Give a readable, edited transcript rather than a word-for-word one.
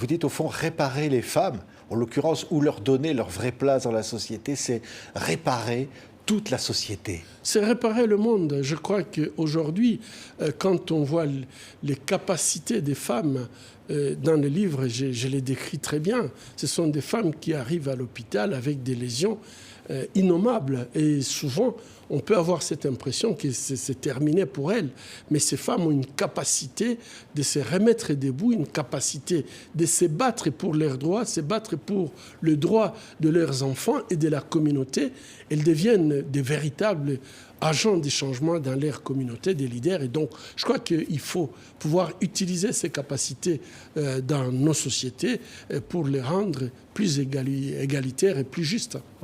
vous dites au fond réparer les femmes, en l'occurrence, ou leur donner leur vraie place dans la société, c'est réparer toute la société. C'est réparer le monde. Je crois qu'aujourd'hui, quand on voit les capacités des femmes dans le livre, je les décris très bien. Ce sont des femmes qui arrivent à l'hôpital avec des lésions innommables. Et souvent, on peut avoir cette impression que c'est terminé pour elles. Mais ces femmes ont une capacité de se remettre debout, une capacité de se battre pour leurs droits, se battre pour le droit de leurs enfants et de la communauté. Elles deviennent des véritables agents de changement dans leur communauté, des leaders. Et donc, je crois qu'il faut pouvoir utiliser ces capacités dans nos sociétés pour les rendre plus égalitaires et plus justes.